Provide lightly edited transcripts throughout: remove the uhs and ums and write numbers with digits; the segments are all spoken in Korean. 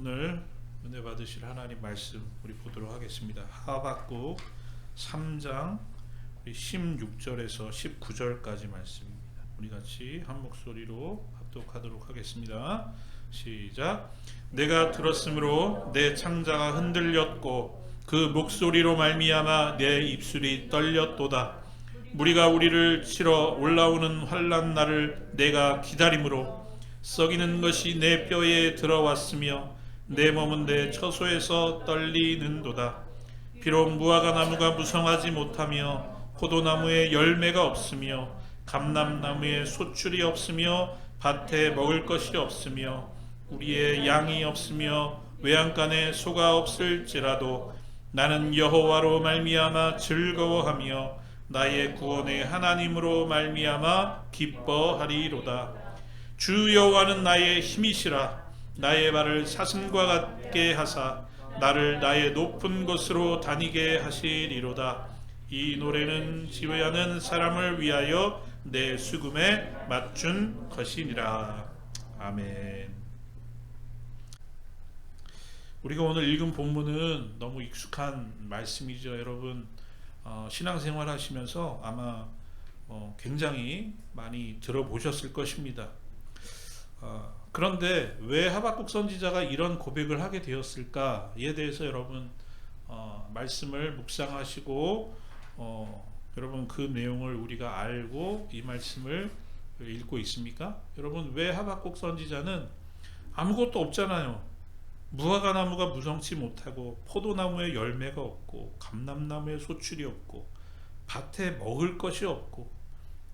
오늘 은혜 받으실 하나님 말씀 우리 보도록 하겠습니다. 하박국 3장 16절에서 19절까지 말씀입니다. 우리 같이 한 목소리로 합독하도록 하겠습니다. 시작. 내가 들었으므로 내 창자가 흔들렸고 그 목소리로 말미암아 내 입술이 떨렸도다. 무리가 우리를 치러 올라오는 환난 날을 내가 기다림으로 썩이는 것이 내 뼈에 들어왔으며 내 몸은 내 처소에서 떨리는도다. 비록 무화과 나무가 무성하지 못하며 포도나무에 열매가 없으며 감람나무에 소출이 없으며 밭에 먹을 것이 없으며 우리의 양이 없으며 외양간에 소가 없을지라도 나는 여호와로 말미암아 즐거워하며 나의 구원의 하나님으로 말미암아 기뻐하리로다. 주 여호와는 나의 힘이시라. 나의 발을 사슴과 같게 하사 나를 나의 높은 곳으로 다니게 하시리로다. 이 노래는 지휘하는 사람을 위하여 내 수금에 맞춘 것이니라. 아멘. 우리가 오늘 읽은 본문은 너무 익숙한 말씀이죠. 여러분 신앙생활 하시면서 아마 굉장히 많이 들어보셨을 것입니다. 그런데 왜 하박국 선지자가 이런 고백을 하게 되었을까에 대해서 여러분 말씀을 묵상하시고 여러분 그 내용을 우리가 알고 이 말씀을 읽고 있습니까? 여러분 왜 하박국 선지자는 아무것도 없잖아요. 무화과 나무가 무성치 못하고 포도나무에 열매가 없고 감람나무에 소출이 없고 밭에 먹을 것이 없고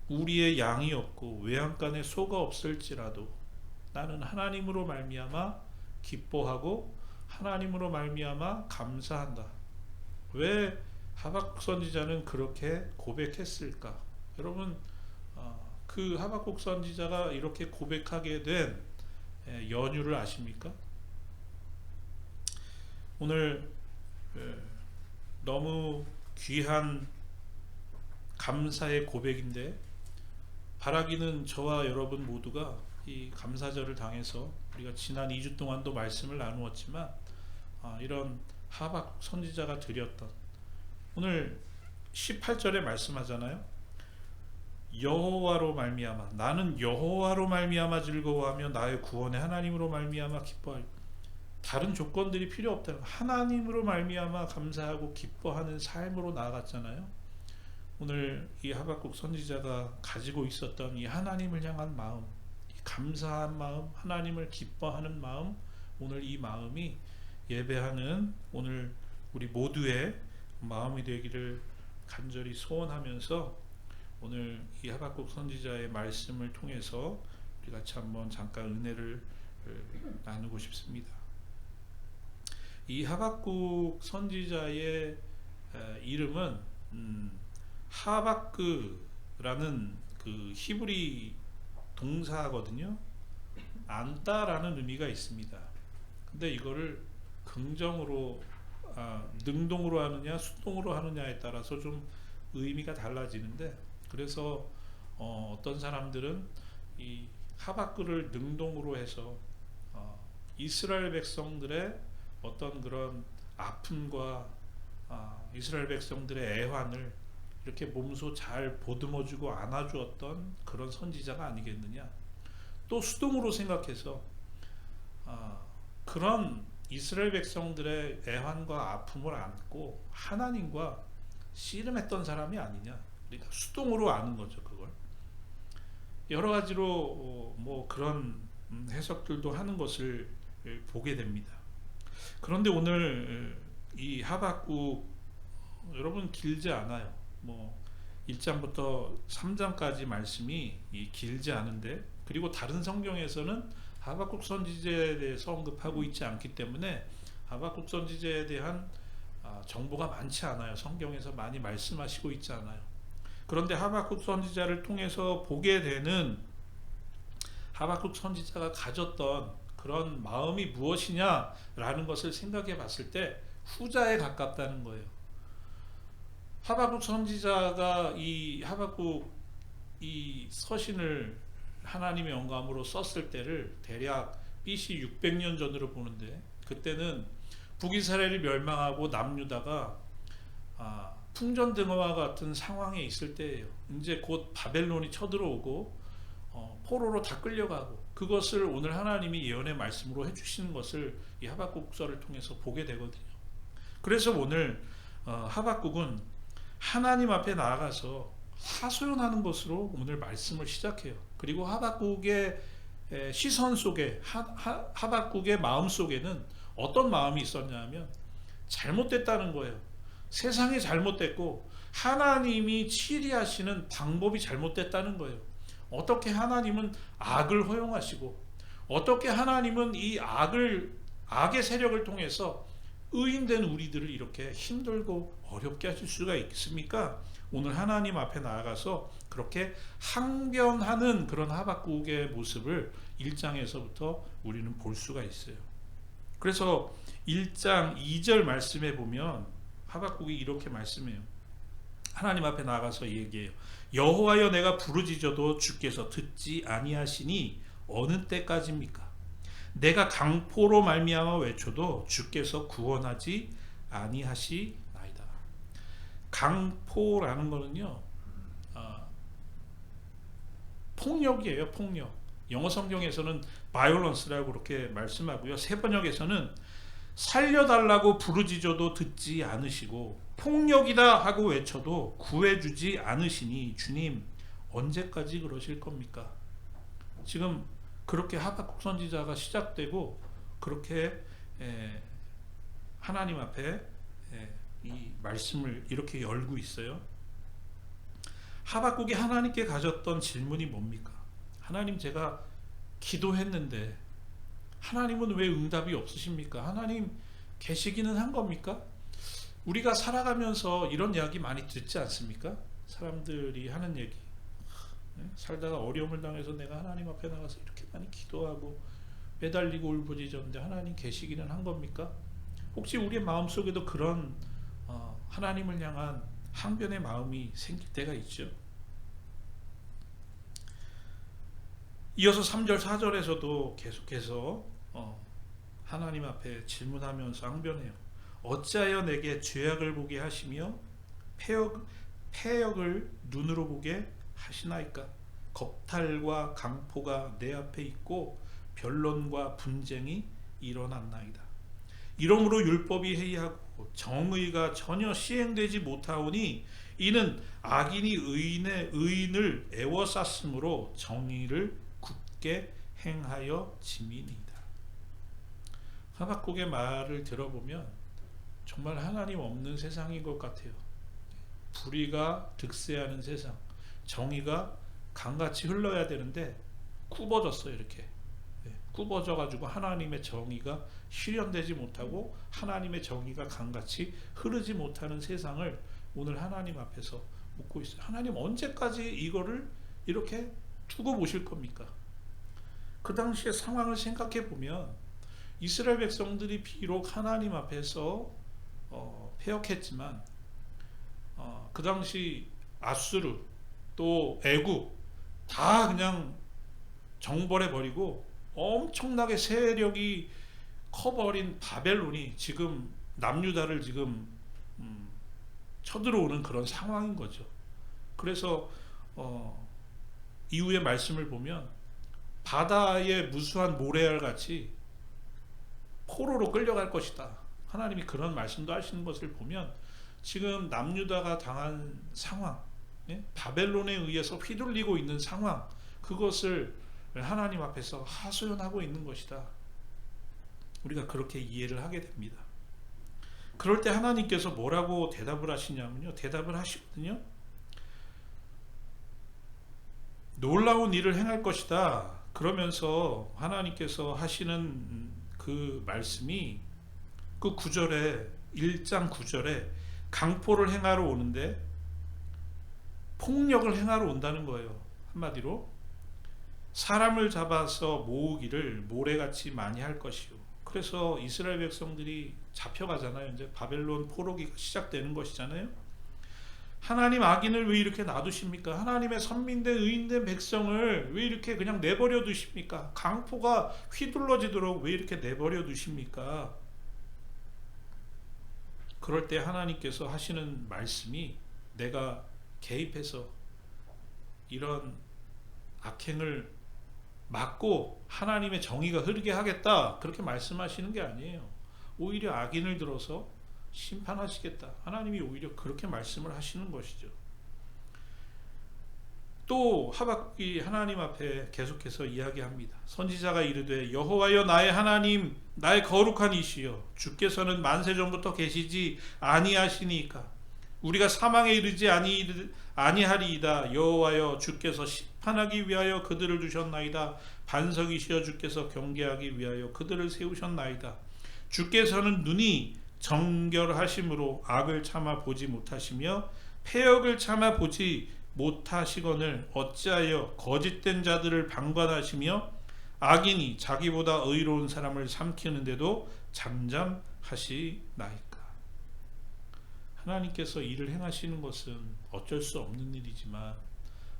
우리의 양이 없고 외양간에 소가 없을지라도 나는 하나님으로 말미암아 기뻐하고 하나님으로 말미암아 감사한다. 왜 하박국 선지자는 그렇게 고백했을까? 여러분 그 하박국 선지자가 이렇게 고백하게 된 연유를 아십니까? 오늘 너무 귀한 감사의 고백인데 바라기는 저와 여러분 모두가 이 감사절을 당해서 우리가 지난 2주 동안도 말씀을 나누었지만 이런 하박국 선지자가 드렸던 오늘 18절에 말씀하잖아요. 여호와로 말미암아 나는 여호와로 말미암아 즐거워하며 나의 구원의 하나님으로 말미암아 기뻐하리. 다른 조건들이 필요 없다. 하나님으로 말미암아 감사하고 기뻐하는 삶으로 나아갔잖아요. 오늘 이 하박국 선지자가 가지고 있었던 이 하나님을 향한 마음, 이 감사한 마음, 하나님을 기뻐하는 마음, 오늘 이 마음이 예배하는 오늘 우리 모두의 마음이 되기를 간절히 소원하면서 오늘 이 하박국 선지자의 말씀을 통해서 우리 같이 한번 잠깐 은혜를 나누고 싶습니다. 이 하박국 선지자의 이름은 하박그라는 그 히브리 동사거든요. 안다라는 의미가 있습니다. 근데 이거를 긍정으로 능동으로 하느냐 수동으로 하느냐에 따라서 좀 의미가 달라지는데, 그래서 어떤 사람들은 이 하박그를 능동으로 해서 이스라엘 백성들의 어떤 그런 아픔과 이스라엘 백성들의 애환을 이렇게 몸소 잘 보듬어주고 안아주었던 그런 선지자가 아니겠느냐. 또 수동으로 생각해서 그런 이스라엘 백성들의 애환과 아픔을 안고 하나님과 씨름했던 사람이 아니냐. 그러니까 수동으로 아는 거죠. 그걸 여러 가지로 뭐 그런 해석들도 하는 것을 보게 됩니다. 그런데 오늘 이 하박국 여러분 길지 않아요. 뭐 1장부터 3장까지 말씀이 길지 않은데, 그리고 다른 성경에서는 하박국 선지자에 대해서 언급하고 있지 않기 때문에 하박국 선지자에 대한 정보가 많지 않아요. 성경에서 많이 말씀하시고 있지 않아요. 그런데 하박국 선지자를 통해서 보게 되는 하박국 선지자가 가졌던 그런 마음이 무엇이냐라는 것을 생각해 봤을 때 후자에 가깝다는 거예요. 하박국 선지자가 이 하박국 이 서신을 하나님의 영감으로 썼을 때를 대략 BC 600년 전으로 보는데, 그때는 북이스라엘이 멸망하고 남유다가 풍전등화와 같은 상황에 있을 때예요. 이제 곧 바벨론이 쳐들어오고 포로로 다 끌려가고, 그것을 오늘 하나님이 예언의 말씀으로 해주시는 것을 이 하박국서를 통해서 보게 되거든요. 그래서 오늘 하박국은 하나님 앞에 나아가서 하소연하는 것으로 오늘 말씀을 시작해요. 그리고 하박국의 시선 속에, 하박국의 마음 속에는 어떤 마음이 있었냐면 잘못됐다는 거예요. 세상이 잘못됐고 하나님이 치리하시는 방법이 잘못됐다는 거예요. 어떻게 하나님은 악을 허용하시고, 어떻게 하나님은 이 악의 세력을 통해서 의인된 우리들을 이렇게 힘들고 어렵게 하실 수가 있습니까? 오늘 하나님 앞에 나아가서 그렇게 항변하는 그런 하박국의 모습을 1장에서부터 우리는 볼 수가 있어요. 그래서 1장 2절 말씀에 보면 하박국이 이렇게 말씀해요. 하나님 앞에 나아가서 얘기해요. 여호와여, 내가 부르짖어도 주께서 듣지 아니하시니 어느 때까지입니까? 내가 강포로 말미암아 외쳐도 주께서 구원하지 아니하시나이다. 강포라는 거는요, 폭력이에요. 폭력. 영어 성경에서는 violence라고 그렇게 말씀하고요. 새 번역에서는 살려달라고 부르짖어도 듣지 않으시고 폭력이다 하고 외쳐도 구해주지 않으시니 주님 언제까지 그러실 겁니까? 지금 그렇게 하박국 선지자가 시작되고 그렇게 하나님 앞에 이 말씀을 이렇게 열고 있어요. 하박국이 하나님께 가졌던 질문이 뭡니까? 하나님, 제가 기도했는데 하나님은 왜 응답이 없으십니까? 하나님 계시기는 한 겁니까? 우리가 살아가면서 이런 이야기 많이 듣지 않습니까? 사람들이 하는 얘기. 살다가 어려움을 당해서 내가 하나님 앞에 나가서 이렇게 많이 기도하고 매달리고 울부짖었는데 하나님 계시기는 한 겁니까? 혹시 우리의 마음속에도 그런 하나님을 향한 항변의 마음이 생길 때가 있죠. 이어서 3절 4절에서도 계속해서 하나님 앞에 질문하면서 항변해요. 어찌하여 내게 죄악을 보게 하시며 패역을 눈으로 보게 하시나이까? 겁탈과 강포가 내 앞에 있고 변론과 분쟁이 일어났나이다. 이러므로 율법이 해이하고 정의가 전혀 시행되지 못하오니 이는 악인이 의인을 애워쌌으므로 정의를 굳게 행하여 짐이니이다. 하박국의 말을 들어보면 정말 하나님 없는 세상인 것 같아요. 불의가 득세하는 세상, 정의가 강같이 흘러야 되는데 굽어졌어요. 이렇게 굽어져 가지고 하나님의 정의가 실현되지 못하고 하나님의 정의가 강같이 흐르지 못하는 세상을 오늘 하나님 앞에서 묻고 있어요. 하나님 언제까지 이거를 이렇게 두고 보실 겁니까? 그 당시의 상황을 생각해 보면 이스라엘 백성들이 비록 하나님 앞에서 패역했지만 그 당시 아수르 또 애굽 다 그냥 정벌해 버리고 엄청나게 세력이 커버린 바벨론이 지금 남유다를 지금 쳐들어오는 그런 상황인 거죠. 그래서 이후의 말씀을 보면 바다의 무수한 모래알 같이 포로로 끌려갈 것이다. 하나님이 그런 말씀도 하시는 것을 보면 지금 남유다가 당한 상황, 바벨론에 의해서 휘둘리고 있는 상황, 그것을 하나님 앞에서 하소연하고 있는 것이다. 우리가 그렇게 이해를 하게 됩니다. 그럴 때 하나님께서 뭐라고 대답을 하시냐면요, 대답을 하시거든요. 놀라운 일을 행할 것이다. 그러면서 하나님께서 하시는 그 말씀이 그 9절에 1장 9절에 강포를 행하러 오는데 폭력을 행하러 온다는 거예요. 한마디로 사람을 잡아서 모으기를 모래같이 많이 할 것이요. 그래서 이스라엘 백성들이 잡혀가잖아요. 이제 바벨론 포로기가 시작되는 것이잖아요. 하나님 악인을 왜 이렇게 놔두십니까? 하나님의 선민된 의인된 백성을 왜 이렇게 그냥 내버려 두십니까? 강포가 휘둘러지도록 왜 이렇게 내버려 두십니까? 그럴 때 하나님께서 하시는 말씀이 내가 개입해서 이런 악행을 막고 하나님의 정의가 흐르게 하겠다, 그렇게 말씀하시는 게 아니에요. 오히려 악인을 들어서 심판하시겠다, 하나님이 오히려 그렇게 말씀을 하시는 것이죠. 또 하박국이 하나님 앞에 계속해서 이야기합니다. 선지자가 이르되 여호와여 나의 하나님 나의 거룩한 이시여 주께서는 만세 전부터 계시지 아니하시니까 우리가 사망에 이르지 아니하리이다. 여호와여 주께서 심판하기 위하여 그들을 두셨나이다. 반석이시여 주께서 경계하기 위하여 그들을 세우셨나이다. 주께서는 눈이 정결하심으로 악을 참아 보지 못하시며 패역을 참아 보지 못하시거늘 어찌하여 거짓된 자들을 방관하시며 악인이 자기보다 의로운 사람을 삼키는데도 잠잠하시나이까. 하나님께서 일을 행하시는 것은 어쩔 수 없는 일이지만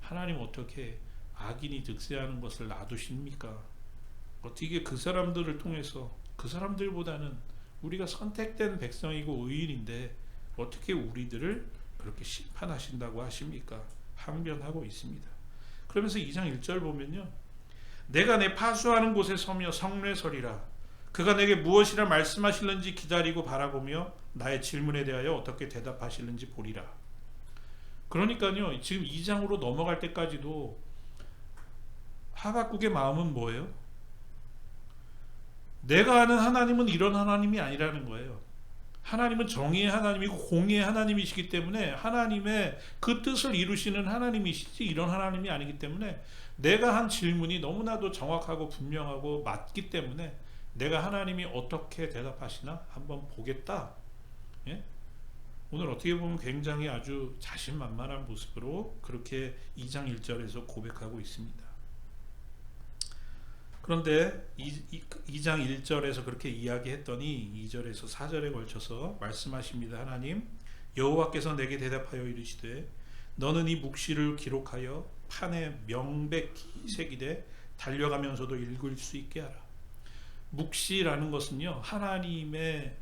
하나님 어떻게 악인이 득세하는 것을 놔두십니까? 어떻게 그 사람들을 통해서, 그 사람들보다는 우리가 선택된 백성이고 의인인데 어떻게 우리들을 그렇게 심판하신다고 하십니까? 항변하고 있습니다. 그러면서 2장 1절 보면요, 내가 내 파수하는 곳에 서며 성례 서리라. 그가 내게 무엇이라 말씀하실는지 기다리고 바라보며 나의 질문에 대하여 어떻게 대답하실는지 보리라. 그러니까요, 지금 2장으로 넘어갈 때까지도 하박국의 마음은 뭐예요? 내가 아는 하나님은 이런 하나님이 아니라는 거예요. 하나님은 정의의 하나님이고 공의의 하나님이시기 때문에 하나님의 그 뜻을 이루시는 하나님이시지 이런 하나님이 아니기 때문에 내가 한 질문이 너무나도 정확하고 분명하고 맞기 때문에 내가 하나님이 어떻게 대답하시나 한번 보겠다. 예? 오늘 어떻게 보면 굉장히 아주 자신만만한 모습으로 그렇게 2장 1절에서 고백하고 있습니다. 그런데 2장 1절에서 그렇게 이야기했더니 2절에서 4절에 걸쳐서 말씀하십니다. 하나님 여호와께서 내게 대답하여 이르시되 너는 이 묵시를 기록하여 판에 명백히 새기되 달려가면서도 읽을 수 있게 하라. 묵시라는 것은요, 하나님의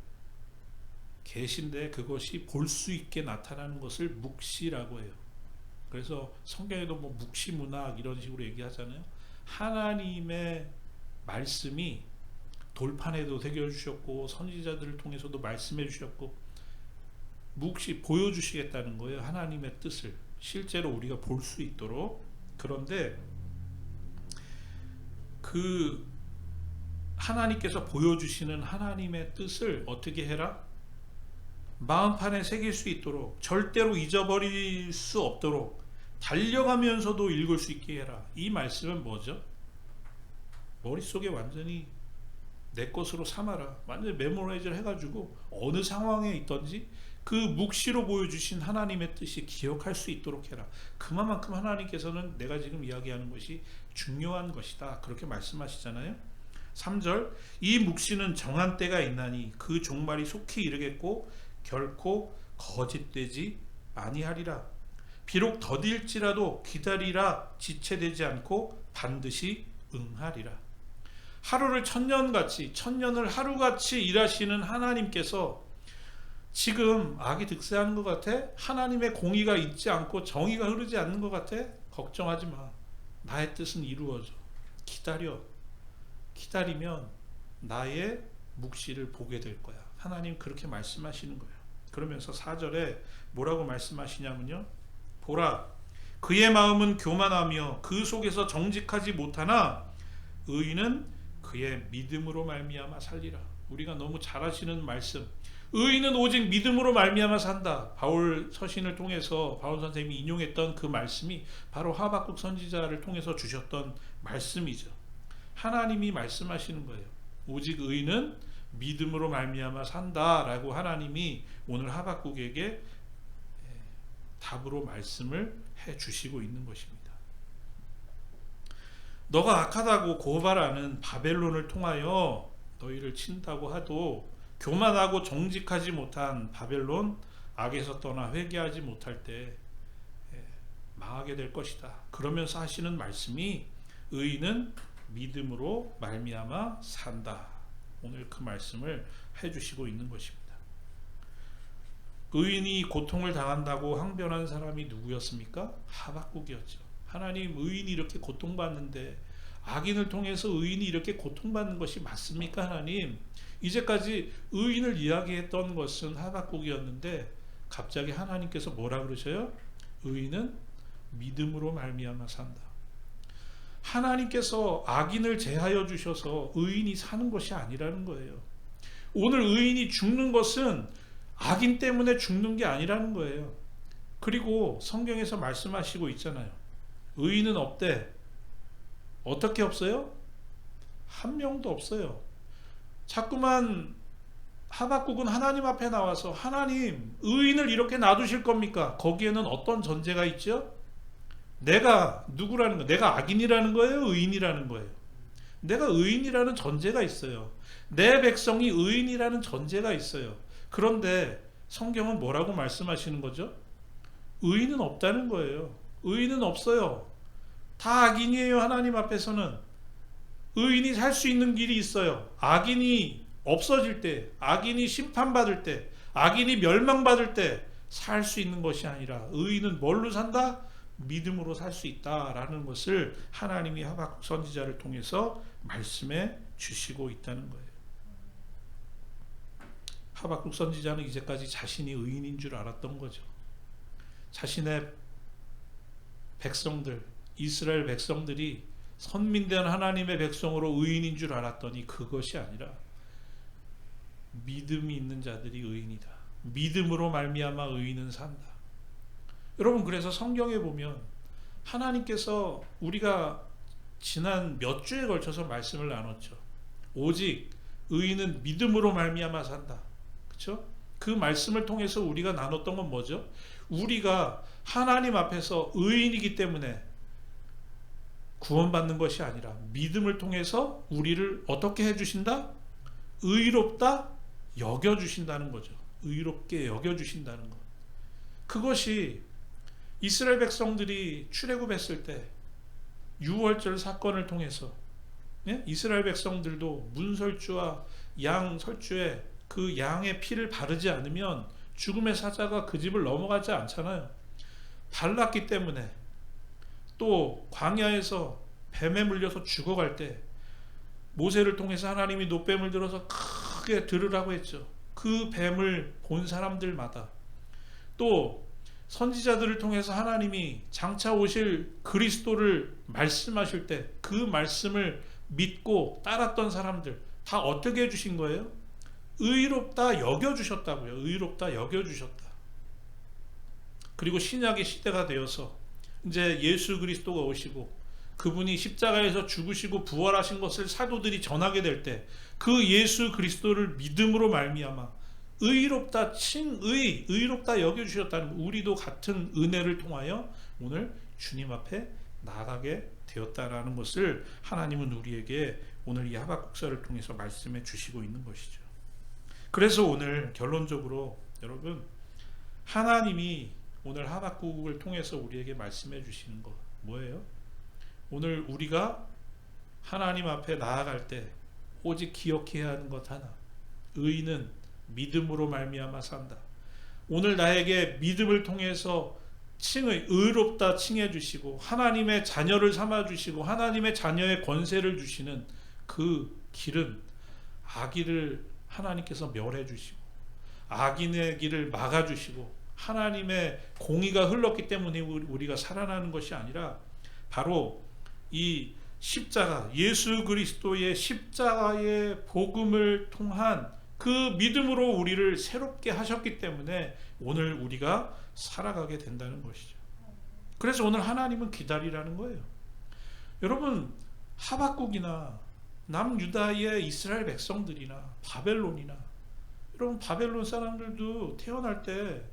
계신데 그것이 볼 수 있게 나타나는 것을 묵시라고 해요. 그래서 성경에도 뭐 묵시문학 이런 식으로 얘기하잖아요. 하나님의 말씀이 돌판에도 새겨주셨고 선지자들을 통해서도 말씀해 주셨고 묵시 보여주시겠다는 거예요. 하나님의 뜻을 실제로 우리가 볼 수 있도록. 그런데 그 하나님께서 보여주시는 하나님의 뜻을 어떻게 해라? 마음판에 새길 수 있도록, 절대로 잊어버릴 수 없도록 달려가면서도 읽을 수 있게 해라. 이 말씀은 뭐죠? 머릿속에 완전히 내 것으로 삼아라. 완전히 메모라이즈를 해가지고 어느 상황에 있든지 그 묵시로 보여주신 하나님의 뜻이 기억할 수 있도록 해라. 그만큼 하나님께서는 내가 지금 이야기하는 것이 중요한 것이다, 그렇게 말씀하시잖아요. 3절 이 묵시는 정한 때가 있나니 그 종말이 속히 이르겠고 결코 거짓되지 아니하리라. 비록 더딜지라도 기다리라. 지체되지 않고 반드시 응하리라. 하루를 천년같이, 천년을 하루같이 일하시는 하나님께서 지금 악이 득세하는 것 같아? 하나님의 공의가 있지 않고 정의가 흐르지 않는 것 같아? 걱정하지 마. 나의 뜻은 이루어져. 기다려. 기다리면 나의 묵시를 보게 될 거야. 하나님 그렇게 말씀하시는 거예요. 그러면서 4절에 뭐라고 말씀하시냐면요, 보라, 그의 마음은 교만하며 그 속에서 정직하지 못하나 의인은 그의 믿음으로 말미암아 살리라. 우리가 너무 잘 아시는 말씀, 의인은 오직 믿음으로 말미암아 산다. 바울 서신을 통해서 바울 선생님이 인용했던 그 말씀이 바로 하박국 선지자를 통해서 주셨던 말씀이죠. 하나님이 말씀하시는 거예요. 오직 의인은 믿음으로 말미암아 산다라고 하나님이 오늘 하박국에게 답으로 말씀을 해 주시고 있는 것입니다. 너가 악하다고 고발하는 바벨론을 통하여 너희를 친다고 하도 교만하고 정직하지 못한 바벨론 악에서 떠나 회개하지 못할 때 망하게 될 것이다. 그러면서 하시는 말씀이 의인은 믿음으로 말미암아 산다. 오늘 그 말씀을 해주시고 있는 것입니다. 의인이 고통을 당한다고 항변한 사람이 누구였습니까? 하박국이었죠. 하나님, 의인이 이렇게 고통받는데 악인을 통해서 의인이 이렇게 고통받는 것이 맞습니까? 하나님, 이제까지 의인을 이야기했던 것은 하박국이었는데 갑자기 하나님께서 뭐라 그러셔요? 의인은 믿음으로 말미암아 산다. 하나님께서 악인을 제하여 주셔서 의인이 사는 것이 아니라는 거예요. 오늘 의인이 죽는 것은 악인 때문에 죽는 게 아니라는 거예요. 그리고 성경에서 말씀하시고 있잖아요. 의인은 없대. 어떻게 없어요? 한 명도 없어요. 자꾸만 하박국은 하나님 앞에 나와서 하나님, 의인을 이렇게 놔두실 겁니까? 거기에는 어떤 전제가 있죠? 내가 누구라는 거예요? 내가 악인이라는 거예요? 의인이라는 거예요? 내가 의인이라는 전제가 있어요. 내 백성이 의인이라는 전제가 있어요. 그런데 성경은 뭐라고 말씀하시는 거죠? 의인은 없다는 거예요. 의인은 없어요. 다 악인이에요. 하나님 앞에서는. 의인이 살 수 있는 길이 있어요. 악인이 없어질 때, 악인이 심판받을 때, 악인이 멸망받을 때 살 수 있는 것이 아니라 의인은 뭘로 산다? 믿음으로 살 수 있다라는 것을 하나님이 하박국 선지자를 통해서 말씀해 주시고 있다는 거예요. 하박국 선지자는 이제까지 자신이 의인인 줄 알았던 거죠. 자신의 백성들, 이스라엘 백성들이 선민된 하나님의 백성으로 의인인 줄 알았더니 그것이 아니라 믿음이 있는 자들이 의인이다. 믿음으로 말미암아 의인은 산다. 여러분, 그래서 성경에 보면 하나님께서, 우리가 지난 몇 주에 걸쳐서 말씀을 나눴죠. 오직 의인은 믿음으로 말미암아 산다. 그렇죠? 그 말씀을 통해서 우리가 나눴던 건 뭐죠? 우리가 하나님 앞에서 의인이기 때문에 구원받는 것이 아니라 믿음을 통해서 우리를 어떻게 해주신다? 의롭다 여겨주신다는 거죠. 의롭게 여겨주신다는 것. 그것이 이스라엘 백성들이 출애굽했을 때 유월절 사건을 통해서, 이스라엘 백성들도 문설주와 양설주에 그 양의 피를 바르지 않으면 죽음의 사자가 그 집을 넘어가지 않잖아요. 발랐기 때문에, 또 광야에서 뱀에 물려서 죽어갈 때 모세를 통해서 하나님이 놋뱀을 들어서 크게 들으라고 했죠. 그 뱀을 본 사람들마다, 또 선지자들을 통해서 하나님이 장차 오실 그리스도를 말씀하실 때 그 말씀을 믿고 따랐던 사람들 다 어떻게 해주신 거예요? 의롭다 여겨주셨다고요. 의롭다 여겨주셨다. 그리고 신약의 시대가 되어서 이제 예수 그리스도가 오시고 그분이 십자가에서 죽으시고 부활하신 것을 사도들이 전하게 될 때 그 예수 그리스도를 믿음으로 말미암아 의롭다 칭의, 의롭다 여겨주셨다는, 우리도 같은 은혜를 통하여 오늘 주님 앞에 나아가게 되었다라는 것을 하나님은 우리에게 오늘 이 하박국서를 통해서 말씀해 주시고 있는 것이죠. 그래서 오늘 결론적으로 여러분, 하나님이 오늘 하박국을 통해서 우리에게 말씀해 주시는 것 뭐예요? 오늘 우리가 하나님 앞에 나아갈 때 오직 기억해야 하는 것 하나, 의인은 믿음으로 말미암아 산다. 오늘 나에게 믿음을 통해서 칭의, 의롭다 칭해 주시고 하나님의 자녀를 삼아 주시고 하나님의 자녀의 권세를 주시는 그 길은 악인을 하나님께서 멸해 주시고 악인의 길을 막아 주시고 하나님의 공의가 흘렀기 때문에 우리가 살아나는 것이 아니라 바로 이 십자가, 예수 그리스도의 십자가의 복음을 통한 그 믿음으로 우리를 새롭게 하셨기 때문에 오늘 우리가 살아가게 된다는 것이죠. 그래서 오늘 하나님은 기다리라는 거예요. 여러분, 하박국이나 남유다의 이스라엘 백성들이나 바벨론이나, 여러분 바벨론 사람들도 태어날 때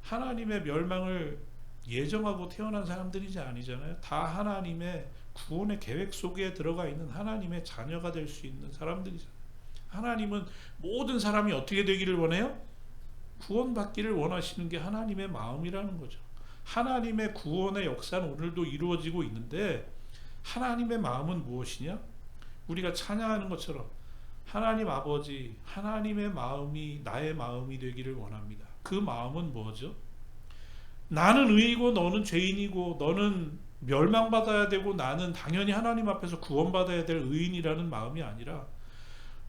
하나님의 멸망을 예정하고 태어난 사람들이지 아니잖아요. 다 하나님의 구원의 계획 속에 들어가 있는 하나님의 자녀가 될 수 있는 사람들이잖아요. 하나님은 모든 사람이 어떻게 되기를 원해요? 구원받기를 원하시는 게 하나님의 마음이라는 거죠. 하나님의 구원의 역사는 오늘도 이루어지고 있는데 하나님의 마음은 무엇이냐? 우리가 찬양하는 것처럼 하나님 아버지, 하나님의 마음이 나의 마음이 되기를 원합니다. 그 마음은 뭐죠? 나는 의이고 너는 죄인이고 너는 멸망받아야 되고 나는 당연히 하나님 앞에서 구원받아야 될 의인이라는 마음이 아니라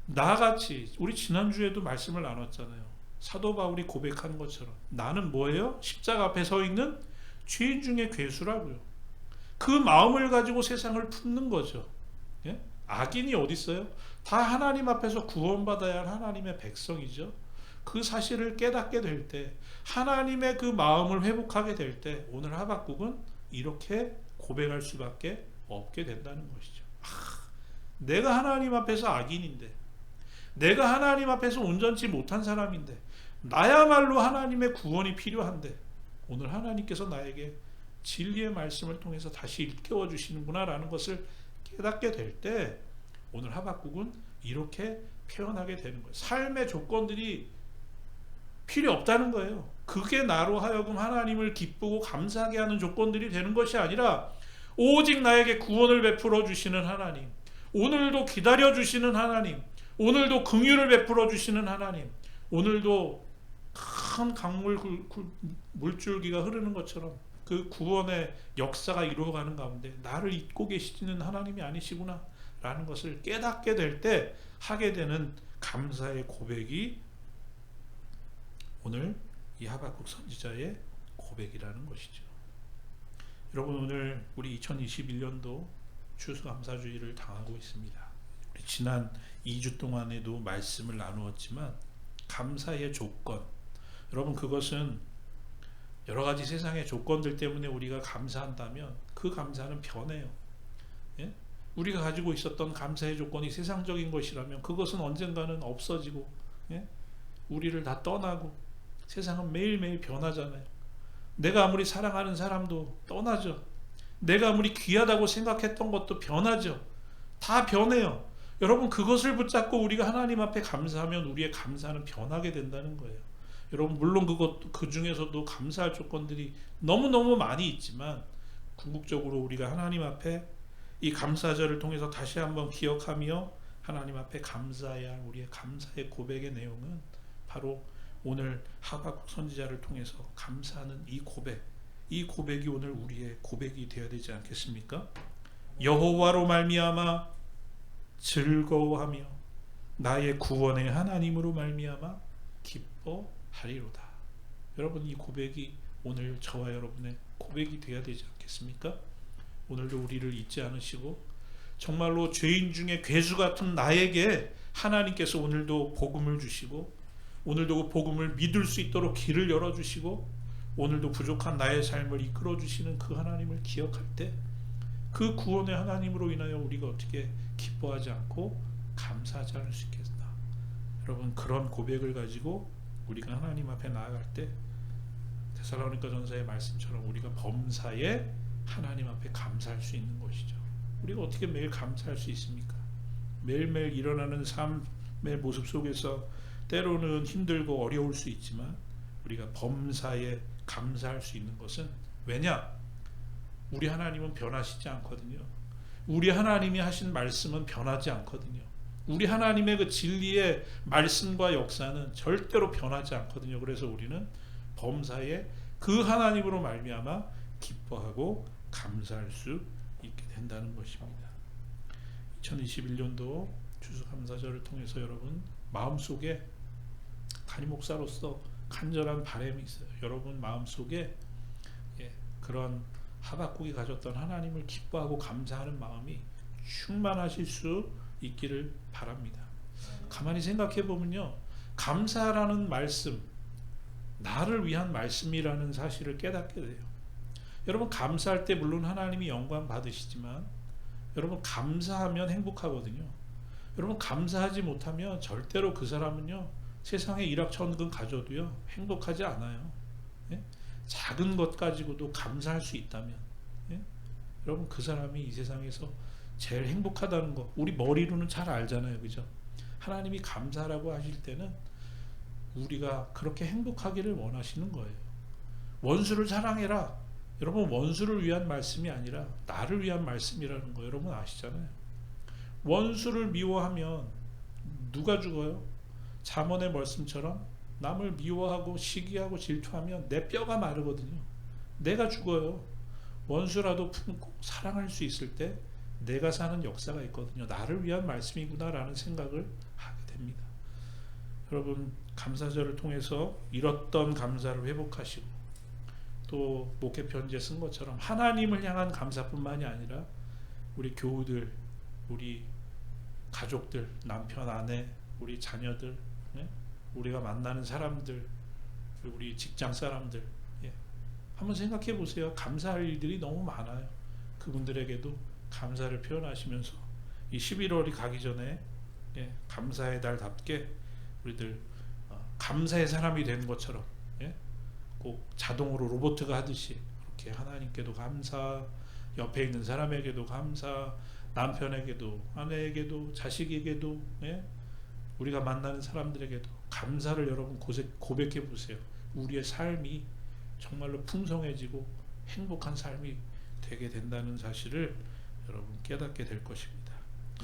나같이, 우리 지난주에도 말씀을 나눴잖아요. 사도 바울이 고백한 것처럼 나는 뭐예요? 십자가 앞에 서 있는 죄인 중에 괴수라고요. 그 마음을 가지고 세상을 품는 거죠. 예? 악인이 어디 있어요? 다 하나님 앞에서 구원받아야 할 하나님의 백성이죠. 그 사실을 깨닫게 될 때, 하나님의 그 마음을 회복하게 될 때, 오늘 하박국은 이렇게 고백할 수밖에 없게 된다는 것이죠. 내가 하나님 앞에서 악인인데, 내가 하나님 앞에서 온전치 못한 사람인데, 나야말로 하나님의 구원이 필요한데, 오늘 하나님께서 나에게 진리의 말씀을 통해서 다시 일깨워 주시는구나 라는 것을 깨닫게 될 때, 오늘 하박국은 이렇게 표현하게 되는 거예요. 삶의 조건들이 필요 없다는 거예요. 그게 나로 하여금 하나님을 기쁘고 감사하게 하는 조건들이 되는 것이 아니라 오직 나에게 구원을 베풀어 주시는 하나님, 오늘도 기다려 주시는 하나님, 오늘도 긍휼을 베풀어 주시는 하나님, 오늘도 큰 강물 물줄기가 흐르는 것처럼 그 구원의 역사가 이루어가는 가운데 나를 잊고 계시는 하나님이 아니시구나 라는 것을 깨닫게 될 때 하게 되는 감사의 고백이 오늘 이 하박국 선지자의 고백이라는 것이죠. 여러분, 오늘 우리 2021년도 추수감사주의를 당하고 있습니다. 우리 지난 2주 동안에도 말씀을 나누었지만 감사의 조건, 여러분, 그것은 여러 가지 세상의 조건들 때문에 우리가 감사한다면 그 감사는 변해요. 예? 우리가 가지고 있었던 감사의 조건이 세상적인 것이라면 그것은 언젠가는 없어지고, 예? 우리를 다 떠나고, 세상은 매일매일 변하잖아요. 내가 아무리 사랑하는 사람도 떠나죠. 내가 아무리 귀하다고 생각했던 것도 변하죠. 다 변해요. 여러분, 그것을 붙잡고 우리가 하나님 앞에 감사하면 우리의 감사는 변하게 된다는 거예요. 여러분, 물론 그 중에서도 감사할 조건들이 너무너무 많이 있지만 궁극적으로 우리가 하나님 앞에 이 감사절을 통해서 다시 한번 기억하며 하나님 앞에 감사해야 할 우리의 감사의 고백의 내용은 바로 오늘 하박국 선지자를 통해서 감사하는 이 고백이 오늘 우리의 고백이 되어야 되지 않겠습니까? 여호와로 말미암아 즐거워하며 나의 구원의 하나님으로 말미암아 기뻐하리로다. 여러분, 이 고백이 오늘 저와 여러분의 고백이 되어야 되지 않겠습니까? 오늘도 우리를 잊지 않으시고 정말로 죄인 중에 괴수 같은 나에게 하나님께서 오늘도 복음을 주시고 오늘도 그 복음을 믿을 수 있도록 길을 열어주시고 오늘도 부족한 나의 삶을 이끌어주시는 그 하나님을 기억할 때 그 구원의 하나님으로 인하여 우리가 어떻게 기뻐하지 않고 감사하지 않을 수 있겠나. 여러분, 그런 고백을 가지고 우리가 하나님 앞에 나아갈 때 데살로니가 전서의 말씀처럼 우리가 범사에 하나님 앞에 감사할 수 있는 것이죠. 우리가 어떻게 매일 감사할 수 있습니까? 매일매일 일어나는 삶의 모습 속에서 때로는 힘들고 어려울 수 있지만 우리가 범사에 감사할 수 있는 것은, 왜냐? 우리 하나님은 변하시지 않거든요. 우리 하나님이 하신 말씀은 변하지 않거든요. 우리 하나님의 그 진리의 말씀과 역사는 절대로 변하지 않거든요. 그래서 우리는 범사에 그 하나님으로 말미암아 기뻐하고 감사할 수 있게 된다는 것입니다. 2021년도 추수감사절을 통해서 여러분 마음속에 담임 목사로서 간절한 바람이 있어요. 여러분 마음속에 그런 하박국이 가졌던 하나님을 기뻐하고 감사하는 마음이 충만하실 수 있기를 바랍니다. 가만히 생각해 보면요, 감사라는 말씀, 나를 위한 말씀이라는 사실을 깨닫게 돼요. 여러분, 감사할 때 물론 하나님이 영광 받으시지만 여러분 감사하면 행복하거든요. 여러분, 감사하지 못하면 절대로 그 사람은요, 세상에 일확천금 가져도요 행복하지 않아요. 예? 작은 것 가지고도 감사할 수 있다면, 예? 여러분, 그 사람이 이 세상에서 제일 행복하다는 거 우리 머리로는 잘 알잖아요. 그죠? 하나님이 감사라고 하실 때는 우리가 그렇게 행복하기를 원하시는 거예요. 원수를 사랑해라. 여러분, 원수를 위한 말씀이 아니라 나를 위한 말씀이라는 거 여러분 아시잖아요. 원수를 미워하면 누가 죽어요? 잠언의 말씀처럼 남을 미워하고 시기하고 질투하면 내 뼈가 마르거든요. 내가 죽어요. 원수라도 품고 사랑할 수 있을 때 내가 사는 역사가 있거든요. 나를 위한 말씀이구나라는 생각을 하게 됩니다. 여러분, 감사절을 통해서 잃었던 감사를 회복하시고, 또 목회 편지에 쓴 것처럼 하나님을 향한 감사뿐만이 아니라 우리 교우들, 우리 가족들, 남편, 아내, 우리 자녀들, 우리가 만나는 사람들, 우리 직장 사람들, 한번 생각해 보세요. 감사할 일들이 너무 많아요. 그분들에게도 감사를 표현하시면서 이 11월이 가기 전에 감사의 달답게 우리들 감사의 사람이 되는 것처럼 꼭 자동으로 로봇가 하듯이 그렇게 하나님께도 감사, 옆에 있는 사람에게도 감사, 남편에게도 아내에게도 자식에게도 우리가 만나는 사람들에게도 감사를 여러분 고백해 보세요. 우리의 삶이 정말로 풍성해지고 행복한 삶이 되게 된다는 사실을 여러분 깨닫게 될 것입니다.